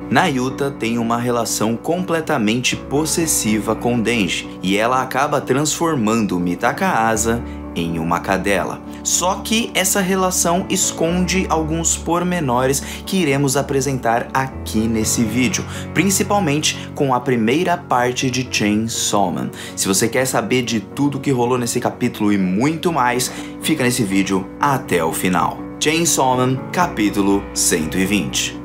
Nayuta tem uma relação completamente possessiva com Denji e ela acaba transformando Mitaka Asa em uma cadela. Só que essa relação esconde alguns pormenores que iremos apresentar aqui nesse vídeo, principalmente com a primeira parte de Chainsaw Man. Se você quer saber de tudo que rolou nesse capítulo e muito mais, fica nesse vídeo até o final. Chainsaw Man, capítulo 120.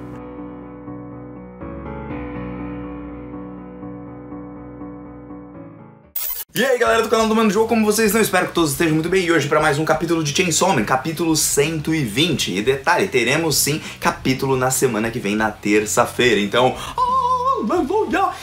E aí galera do canal do Mano Jogo, como vocês estão? Espero que todos estejam muito bem. E hoje para mais um capítulo de Chainsaw Man, capítulo 120. E detalhe, teremos sim capítulo na semana que vem, na terça-feira. Então...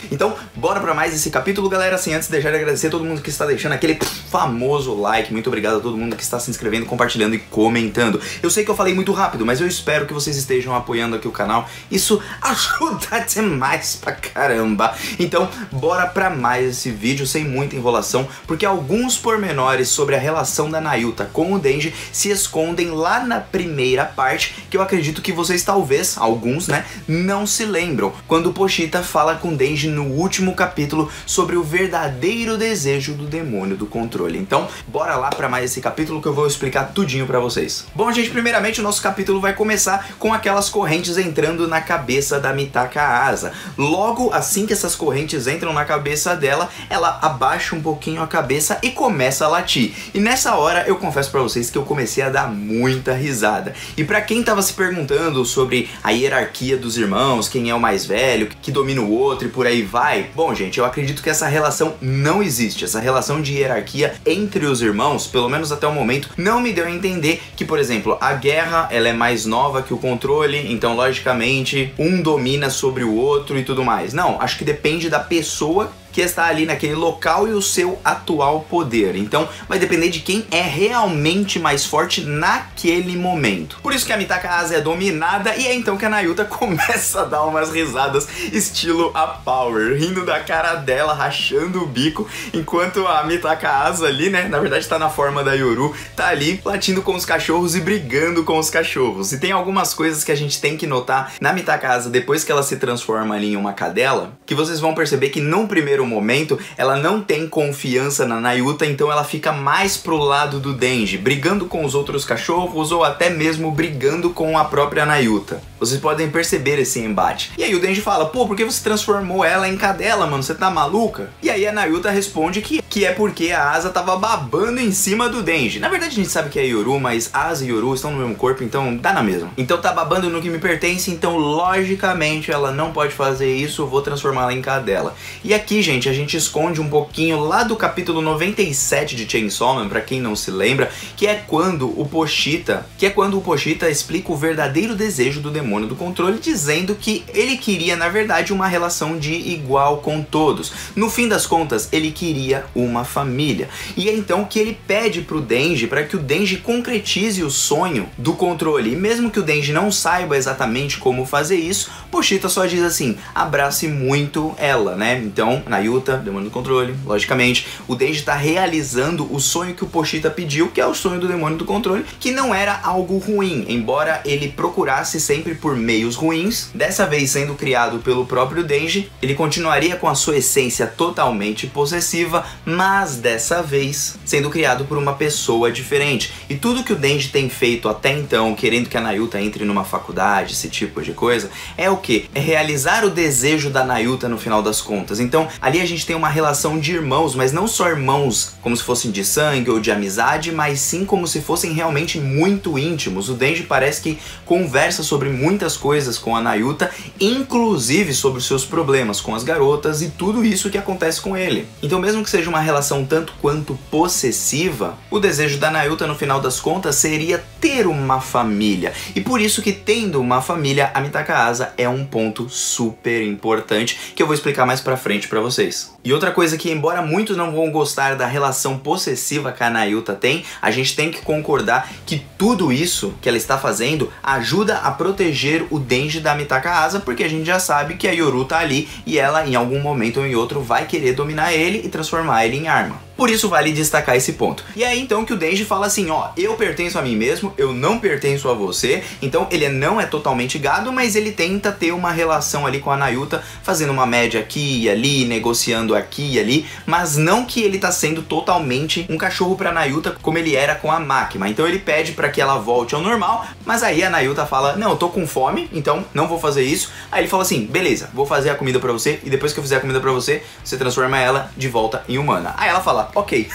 Então, bora pra mais esse capítulo, galera. Assim, antes de deixar de agradecer a todo mundo que está deixando aquele famoso like. Muito obrigado a todo mundo que está se inscrevendo, compartilhando e comentando. Eu sei que eu falei muito rápido, mas eu espero que vocês estejam apoiando aqui o canal. Isso ajuda demais pra caramba. Então, bora pra mais esse vídeo, sem muita enrolação, porque alguns pormenores sobre a relação da Nayuta com o Denji se escondem lá na primeira parte, que eu acredito que vocês talvez, alguns, né, não se lembram. Quando o Pochita fala com Denji no último capítulo sobre o verdadeiro desejo do demônio do controle. Então, bora lá pra mais esse capítulo que eu vou explicar tudinho pra vocês. Bom, gente, primeiramente o nosso capítulo vai começar com aquelas correntes entrando na cabeça da Mitaka Asa. Logo assim que essas correntes entram na cabeça dela, ela abaixa um pouquinho a cabeça e começa a latir. E nessa hora eu confesso pra vocês que eu comecei a dar muita risada. E pra quem tava se perguntando sobre a hierarquia dos irmãos, quem é o mais velho, que domina o outro e por aí vai, bom, gente, eu acredito que essa relação não existe. Essa relação de hierarquia entre os irmãos, pelo menos até o momento, não me deu a entender que, por exemplo, a guerra, ela é mais nova que o controle, então logicamente um domina sobre o outro e tudo mais. Não, acho que depende da pessoa que está ali naquele local e o seu atual poder. Então vai depender de quem é realmente mais forte naquele momento. Por isso que a Mitaka Asa é dominada e é então que a Nayuta começa a dar umas risadas estilo a Power, rindo da cara dela, rachando o bico, enquanto a Mitaka Asa ali, né, na verdade tá na forma da Yoru, tá ali latindo com os cachorros e brigando com os cachorros. E tem algumas coisas que a gente tem que notar na Mitaka Asa depois que ela se transforma ali em uma cadela, que vocês vão perceber que num primeiro momento ela não tem confiança na Nayuta, então ela fica mais pro lado do Denji, brigando com os outros cachorros ou até mesmo brigando com a própria Nayuta. Vocês podem perceber esse embate. E aí o Denji fala: pô, por que você transformou ela em cadela, mano? Você tá maluca? E aí a Nayuta responde que é porque a Asa tava babando em cima do Denji. Na verdade a gente sabe que é Yoru, mas Asa e Yoru estão no mesmo corpo, então dá na mesma. Então tá babando no que me pertence, então logicamente ela não pode fazer isso, eu vou transformá-la em cadela. E aqui, gente, a gente esconde um pouquinho lá do capítulo 97 de Chainsaw Man, pra quem não se lembra, que é quando o Pochita explica o verdadeiro desejo do demônio do controle, dizendo que ele queria, na verdade, uma relação de igual com todos. No fim das contas, ele queria uma família. E é então que ele pede pro Denji para que o Denji concretize o sonho do controle. E mesmo que o Denji não saiba exatamente como fazer isso, Pochita só diz assim: abrace muito ela, né? Então, Nayuta, demônio do controle, logicamente, o Denji tá realizando o sonho que o Pochita pediu, que é o sonho do demônio do controle, que não era algo ruim, embora ele procurasse sempre por meios ruins. Dessa vez sendo criado pelo próprio Denji, ele continuaria com a sua essência totalmente possessiva, mas dessa vez sendo criado por uma pessoa diferente. E tudo que o Denji tem feito até então, querendo que a Nayuta entre numa faculdade, esse tipo de coisa, é o que? É realizar o desejo da Nayuta no final das contas. Então ali a gente tem uma relação de irmãos, mas não só irmãos como se fossem de sangue ou de amizade, mas sim como se fossem realmente muito íntimos. O Denji parece que conversa sobre muitas coisas com a Nayuta, inclusive sobre os seus problemas com as garotas e tudo isso que acontece com ele. Então mesmo que seja uma relação tanto quanto possessiva, o desejo da Nayuta no final das contas seria ter uma família. E por isso que tendo uma família, a Mitaka Asa é um ponto super importante que eu vou explicar mais pra frente pra vocês. E outra coisa que, embora muitos não vão gostar da relação possessiva que a Nayuta tem, a gente tem que concordar que tudo isso que ela está fazendo ajuda a proteger o Denji da Mitaka Asa, porque a gente já sabe que a Yoru tá ali e ela em algum momento ou em outro vai querer dominar ele e transformar ele em arma. Por isso vale destacar esse ponto. E é aí então que o Denji fala assim, ó, eu pertenço a mim mesmo, eu não pertenço a você. Então ele não é totalmente gado, mas ele tenta ter uma relação ali com a Nayuta, fazendo uma média aqui e ali, negociando aqui e ali, mas não que ele tá sendo totalmente um cachorro pra Nayuta como ele era com a Makima. Então ele pede pra que ela volte ao normal, mas aí a Nayuta fala, não, eu tô com fome, então não vou fazer isso. Aí ele fala assim, beleza, vou fazer a comida pra você, e depois que eu fizer a comida pra você, você transforma ela de volta em humana. Aí ela fala, ok.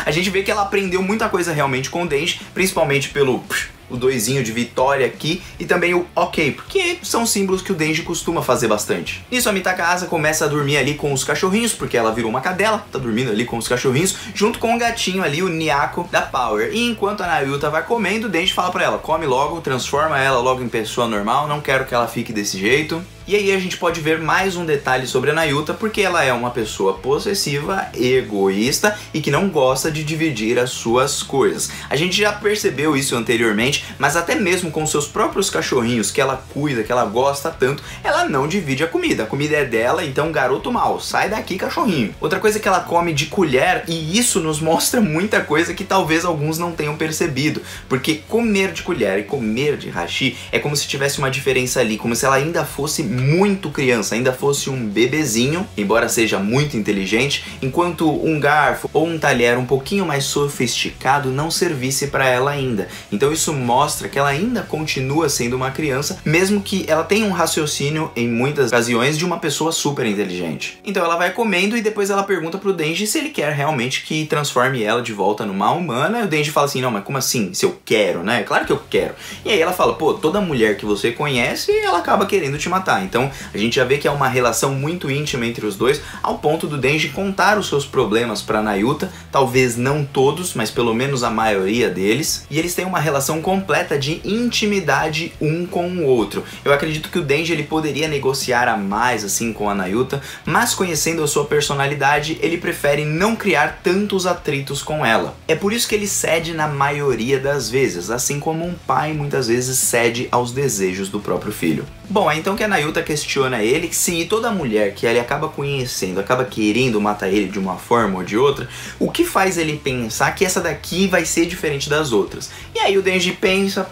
A gente vê que ela aprendeu muita coisa realmente com o Denji, principalmente pelo o doisinho de vitória aqui e também o ok, porque são símbolos que o Denji costuma fazer bastante. Nisso a Mitaka Asa começa a dormir ali com os cachorrinhos, porque ela virou uma cadela, tá dormindo ali com os cachorrinhos, junto com o gatinho ali, o Nyako da Power. E enquanto a Nayuta vai comendo, o Denji fala pra ela, come logo, transforma ela logo em pessoa normal, não quero que ela fique desse jeito. E aí a gente pode ver mais um detalhe sobre a Nayuta, porque ela é uma pessoa possessiva, egoísta e que não gosta de dividir as suas coisas. A gente já percebeu isso anteriormente, mas até mesmo com seus próprios cachorrinhos que ela cuida, que ela gosta tanto, ela não divide a comida é dela, então garoto mal, sai daqui cachorrinho. Outra coisa é que ela come de colher, e isso nos mostra muita coisa que talvez alguns não tenham percebido, porque comer de colher e comer de hashi é como se tivesse uma diferença ali, como se ela ainda fosse muito criança, ainda fosse um bebezinho, embora seja muito inteligente, enquanto um garfo ou um talher um pouquinho mais sofisticado não servisse para ela ainda. Então isso mostra que ela ainda continua sendo uma criança, mesmo que ela tenha um raciocínio em muitas ocasiões de uma pessoa super inteligente. Então ela vai comendo e depois ela pergunta pro Denji se ele quer realmente que transforme ela de volta numa humana. E o Denji fala assim, não, mas como assim? Se eu quero, né? Claro que eu quero. E aí ela fala, pô, toda mulher que você conhece, ela acaba querendo te matar. Então a gente já vê que é uma relação muito íntima entre os dois, ao ponto do Denji contar os seus problemas pra Nayuta, talvez não todos, mas pelo menos a maioria deles, e eles têm uma relação completa de intimidade um com o outro. Eu acredito que o Denji ele poderia negociar a mais assim com a Nayuta, mas conhecendo a sua personalidade, ele prefere não criar tantos atritos com ela. É por isso que ele cede na maioria das vezes, assim como um pai muitas vezes cede aos desejos do próprio filho. Bom, é então que a Nayuta questiona ele se toda mulher que ele acaba conhecendo, acaba querendo matar ele de uma forma ou de outra, o que faz ele pensar que essa daqui vai ser diferente das outras? E aí o Denji pensa,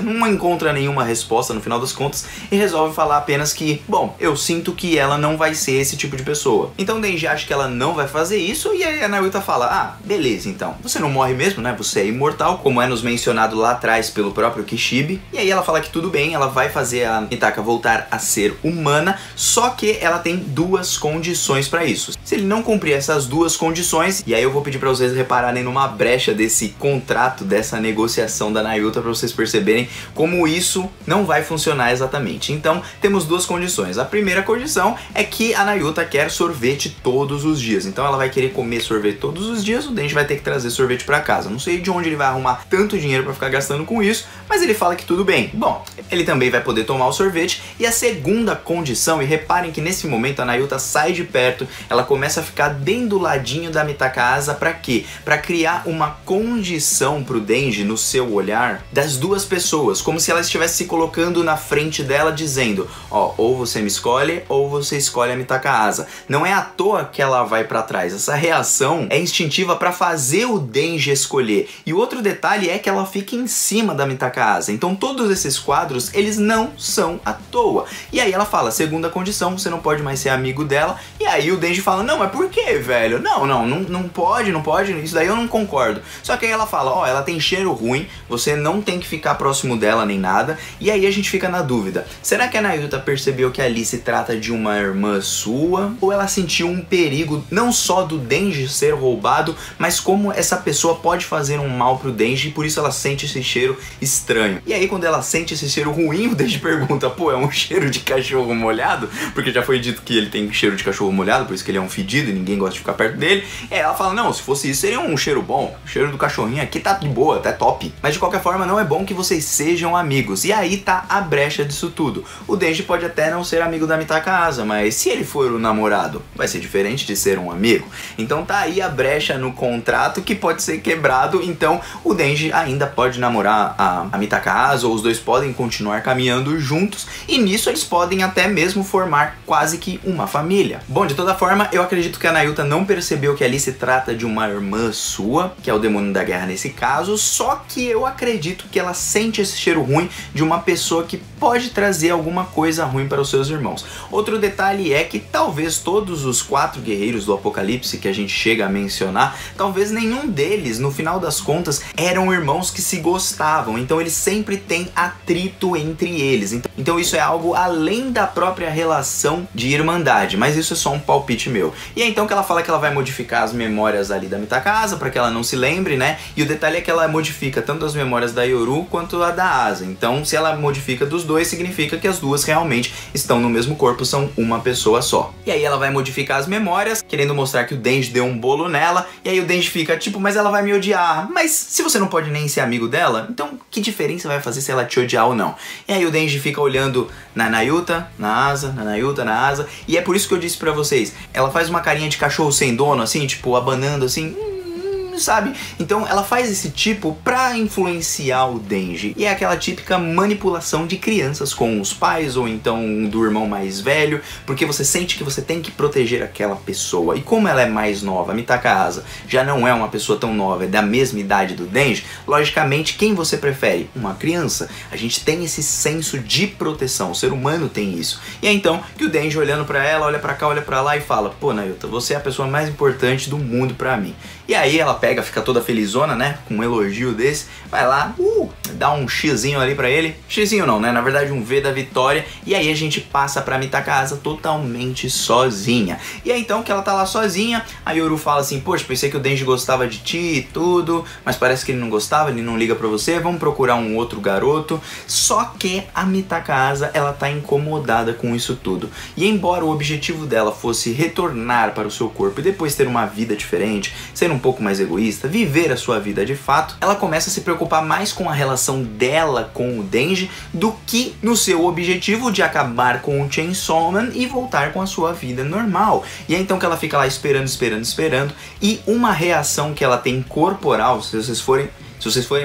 não encontra nenhuma resposta no final das contas e resolve falar apenas que, bom, eu sinto que ela não vai ser esse tipo de pessoa. Então o Denji acha que ela não vai fazer isso e aí a Nayuta fala, ah, beleza então, você não morre mesmo, né? Você é imortal, como é nos mencionado lá atrás pelo próprio Kishibe. E aí ela fala que tudo bem, ela vai fazer a Mitaka voltar a ser humana, só que ela tem duas condições para isso. Se ele não cumprir essas duas condições, e aí eu vou pedir para vocês repararem numa brecha desse contrato, dessa negociação da Nayuta, para vocês perceberem como isso não vai funcionar exatamente. Então temos duas condições. A primeira condição é que a Nayuta quer sorvete todos os dias, então ela vai querer comer sorvete todos os dias, o Denji vai ter que trazer sorvete para casa. Não sei de onde ele vai arrumar tanto dinheiro para ficar gastando com isso, mas ele fala que tudo bem. Bom, ele também vai poder tomar o sorvete. E a segunda condição, e reparem que nesse momento a Nayuta sai de perto, ela começa a ficar bem do ladinho da Mitaka Asa, pra quê? Pra criar uma condição pro Denji no seu olhar das duas pessoas, como se ela estivesse se colocando na frente dela dizendo, ó, ou você me escolhe ou você escolhe a Mitaka Asa. Não é à toa que ela vai pra trás, essa reação é instintiva pra fazer o Denji escolher. E outro detalhe é que ela fica em cima da Mitaka Asa, então todos esses quadros, eles não são à toa. E aí ela fala, segunda condição, você não pode mais ser amigo dela. E aí o Denji fala, não, mas por que, velho? Não pode, isso daí eu não concordo. Só que aí ela fala, ó, ela tem cheiro ruim, você não tem que ficar próximo dela nem nada. E aí a gente fica na dúvida, será que a Nayuta percebeu que ali se trata de uma irmã sua? Ou ela sentiu um perigo, não só do Denji ser roubado, mas como essa pessoa pode fazer um mal pro Denji, e por isso ela sente esse cheiro estranho. E aí quando ela sente esse cheiro ruim, o Denji pergunta, pô, é um cheiro de cachorro molhado? Porque já foi dito que ele tem cheiro de cachorro molhado, por isso que ele é um fedido e ninguém gosta de ficar perto dele. E aí ela fala, não, se fosse isso seria um cheiro bom, o cheiro do cachorrinho aqui tá de boa, tá top. Mas de qualquer forma não é bom que vocês sejam amigos. E aí tá a brecha disso tudo. O Denji pode até não ser amigo da Mitaka Asa, mas se ele for o namorado, vai ser diferente de ser um amigo. Então tá aí a brecha no contrato que pode ser quebrado, então o Denji ainda pode namorar a Mitaka Asa, ou os dois podem continuar caminhando juntos. E nisso a eles podem até mesmo formar quase que uma família. Bom, de toda forma, eu acredito que a Nayuta não percebeu que ali se trata de uma irmã sua, que é o demônio da guerra nesse caso, só que eu acredito que ela sente esse cheiro ruim de uma pessoa que pode trazer alguma coisa ruim para os seus irmãos. Outro detalhe é que talvez todos os 4 guerreiros do Apocalipse que a gente chega a mencionar, talvez nenhum deles, no final das contas, eram irmãos que se gostavam, então eles sempre têm atrito entre eles. Então isso é algo além da própria relação de irmandade, mas isso é só um palpite meu. E é então que ela fala que ela vai modificar as memórias ali da Mitagasa para que ela não se lembre, né? E o detalhe é que ela modifica tanto as memórias da Yoru quanto a da Asa. Então, se ela modifica dos dois, significa que as duas realmente estão no mesmo corpo, são uma pessoa só. E aí ela vai modificar as memórias, querendo mostrar que o Denji deu um bolo nela, e aí o Denji fica tipo, mas ela vai me odiar. Mas se você não pode nem ser amigo dela, então que diferença vai fazer se ela te odiar ou não? E aí o Denji fica olhando na Nayuta, na Asa, na Nayuta, na Asa, e é por isso que eu disse pra vocês, ela faz uma carinha de cachorro sem dono, assim, tipo, abanando assim, sabe? Então ela faz esse tipo pra influenciar o Denji. E é aquela típica manipulação de crianças com os pais ou então do irmão mais velho, porque você sente que você tem que proteger aquela pessoa. E como ela é mais nova, a Mitagasa já não é uma pessoa tão nova, é da mesma idade do Denji, logicamente quem você prefere? Uma criança. A gente tem esse senso de proteção, o ser humano tem isso. E é então que o Denji olhando pra ela, olha pra cá, olha pra lá e fala, pô Nayuta, você é a pessoa mais importante do mundo pra mim. E aí ela pega, fica toda felizona, né, com um elogio desse, vai lá, dá um xizinho ali pra ele, xizinho não, né, na verdade um V da vitória, e aí a gente passa pra Mitagasa totalmente sozinha. E é então que ela tá lá sozinha, a Yoru fala assim, poxa, pensei que o Denji gostava de ti e tudo, mas parece que ele não gostava, ele não liga pra você, vamos procurar um outro garoto. Só que a Mitagasa, ela tá incomodada com isso tudo, e embora o objetivo dela fosse retornar para o seu corpo e depois ter uma vida diferente, ser um pouco mais egoísta, viver a sua vida de fato, ela começa a se preocupar mais com a relação dela com o Denji do que no seu objetivo de acabar com o Chainsaw Man e voltar com a sua vida normal. E é então que ela fica lá esperando, e uma reação que ela tem corporal, se vocês forem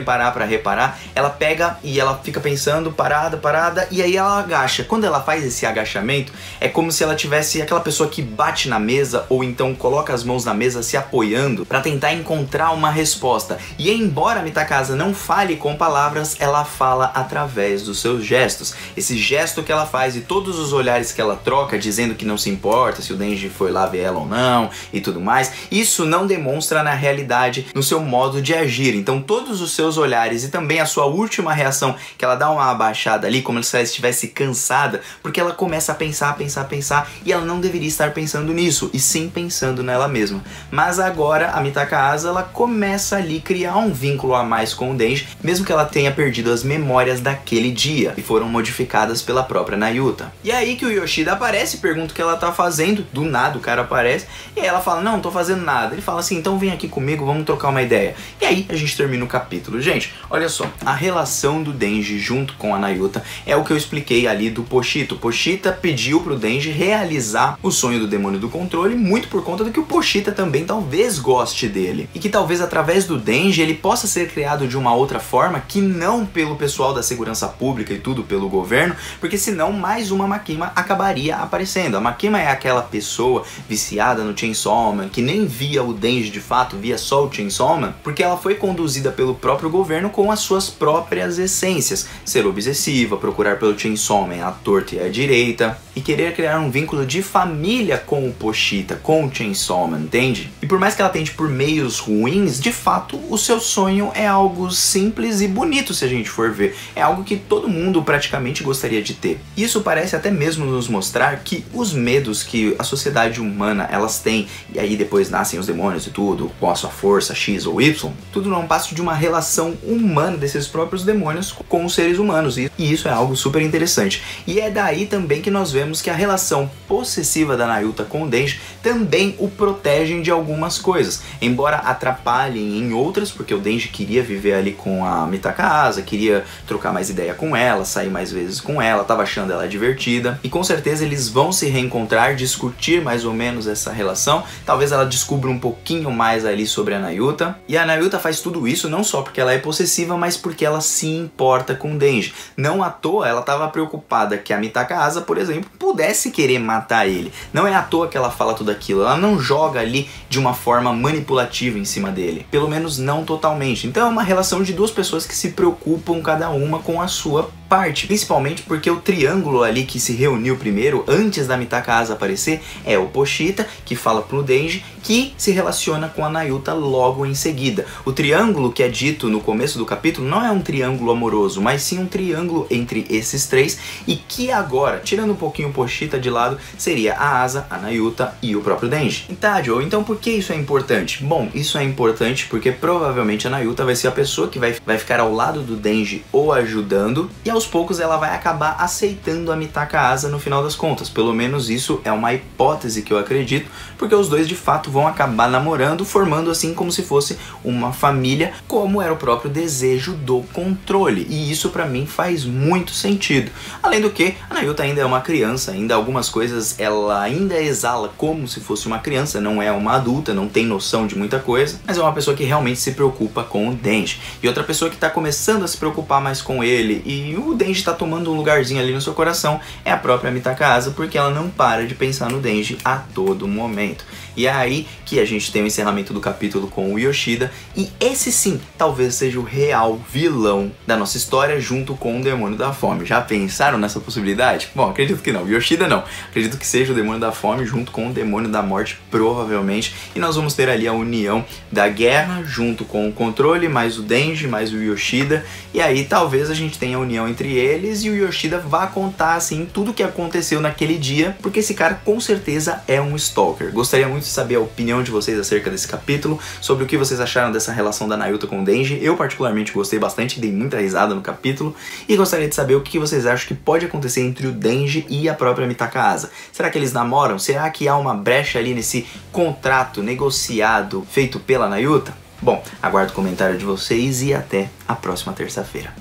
parar pra reparar, ela pega e ela fica pensando, parada, e aí ela agacha. Quando ela faz esse agachamento, é como se ela tivesse aquela pessoa que bate na mesa ou então coloca as mãos na mesa se apoiando pra tentar encontrar uma resposta. E embora a Mitagasa não fale com palavras, ela fala através dos seus gestos. Esse gesto que ela faz e todos os olhares que ela troca, dizendo que não se importa se o Denji foi lá ver ela ou não e tudo mais, isso não demonstra na realidade no seu modo de agir. Então todos os seus olhares e também a sua última reação, que ela dá uma abaixada ali, como se ela estivesse cansada, porque ela começa a pensar, e ela não deveria estar pensando nisso, e sim pensando nela mesma. Mas agora a Mitagasa, ela começa ali a criar um vínculo a mais com o Denji, mesmo que ela tenha perdido as memórias daquele dia, e foram modificadas pela própria Nayuta. E é aí que o Yoshida aparece e pergunta o que ela tá fazendo, do nada o cara aparece, e aí ela fala, não tô fazendo nada. Ele fala assim, então vem aqui comigo, vamos trocar uma ideia. E aí a gente termina o capítulo. Gente, olha só, a relação do Denji junto com a Nayuta é o que eu expliquei ali do Pochita. O Pochita pediu pro Denji realizar o sonho do demônio do controle, muito por conta do que o Pochita também talvez goste dele. E que talvez através do Denji ele possa ser criado de uma outra forma, que não pelo pessoal da segurança pública e tudo pelo governo, porque senão mais uma Makima acabaria aparecendo. A Makima é aquela pessoa viciada no Chainsaw Man, que nem via o Denji de fato, via só o Chainsaw Man, porque ela foi conduzida pelo próprio governo com as suas próprias essências. Ser obsessiva, procurar pelo Chainsaw Man à torta e à direita, e querer criar um vínculo de família com o Pochita, com o Chainsaw Man, entende? E por mais que ela tente por meios ruins, de fato, o seu sonho é algo simples e bonito se a gente for ver. É algo que todo mundo praticamente gostaria de ter. Isso parece até mesmo nos mostrar que os medos que a sociedade humana elas têm, e aí depois nascem os demônios e tudo, com a sua força X ou Y, tudo não passa de uma relação humana desses próprios demônios com os seres humanos, e isso é algo super interessante. E é daí também que nós vemos que a relação possessiva da Nayuta com o Denji também o protegem de algumas coisas, embora atrapalhem em outras, porque o Denji queria viver ali com a Mitagasa, queria trocar mais ideia com ela, sair mais vezes com ela, tava achando ela divertida, e com certeza eles vão se reencontrar, discutir mais ou menos essa relação, talvez ela descubra um pouquinho mais ali sobre a Nayuta, e a Nayuta faz tudo isso não não só porque ela é possessiva, mas porque ela se importa com o Denji. Não à toa ela estava preocupada que a Mitaka Asa, por exemplo, pudesse querer matar ele. Não é à toa que ela fala tudo aquilo, ela não joga ali de uma forma manipulativa em cima dele, pelo menos não totalmente. Então é uma relação de duas pessoas que se preocupam cada uma com a sua parte, principalmente porque o triângulo ali que se reuniu primeiro, antes da Mitaka Asa aparecer, é o Pochita, que fala pro Denji, que se relaciona com a Nayuta logo em seguida. O triângulo que é dito no começo do capítulo não é um triângulo amoroso, mas sim um triângulo entre esses três, e que agora, tirando um pouquinho o Pochita de lado, seria a Asa, a Nayuta e o próprio Denji. Tá, Joe, então por que isso é importante? Bom, isso é importante porque provavelmente a Nayuta vai ser a pessoa que vai ficar ao lado do Denji o ajudando, e aos poucos ela vai acabar aceitando a Mitaka Asa no final das contas. Pelo menos isso é uma hipótese que eu acredito, porque os dois de fato vão acabar namorando, formando assim como se fosse uma família, como era o próprio desejo do controle. E isso pra mim faz muito sentido. Além do que, a Nayuta ainda é uma criança, ainda algumas coisas ela ainda exala como se fosse uma criança, não é uma adulta, não tem noção de muita coisa, mas é uma pessoa que realmente se preocupa com o Denji. E outra pessoa que tá começando a se preocupar mais com ele, e o Denji tá tomando um lugarzinho ali no seu coração, é a própria Mitaka Asa, porque ela não para de pensar no Denji a todo momento. E é aí que a gente tem o encerramento do capítulo com o Yoshida, e esse sim, talvez seja o real vilão da nossa história junto com o Demônio da Fome. Já pensaram nessa possibilidade? Bom, acredito que não, Yoshida não. Acredito que seja o Demônio da Fome junto com o Demônio da Morte, provavelmente, e nós vamos ter ali a união da guerra junto com o controle, mais o Denji, mais o Yoshida, e aí talvez a gente tenha a união entre eles e o Yoshida vá contar assim tudo o que aconteceu naquele dia, porque esse cara com certeza é um stalker. Gostaria muito de saber a opinião de vocês acerca desse capítulo, sobre o que vocês acharam dessa relação da Nayuta com o Denji. Eu particularmente gostei bastante, dei muita risada no capítulo, e gostaria de saber o que vocês acham que pode acontecer entre o Denji e a própria Mitaka Asa. Será que eles namoram? Será que há uma brecha ali nesse contrato negociado feito pela Nayuta? Bom, aguardo o comentário de vocês e até a próxima terça-feira.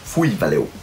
Fui, valeu!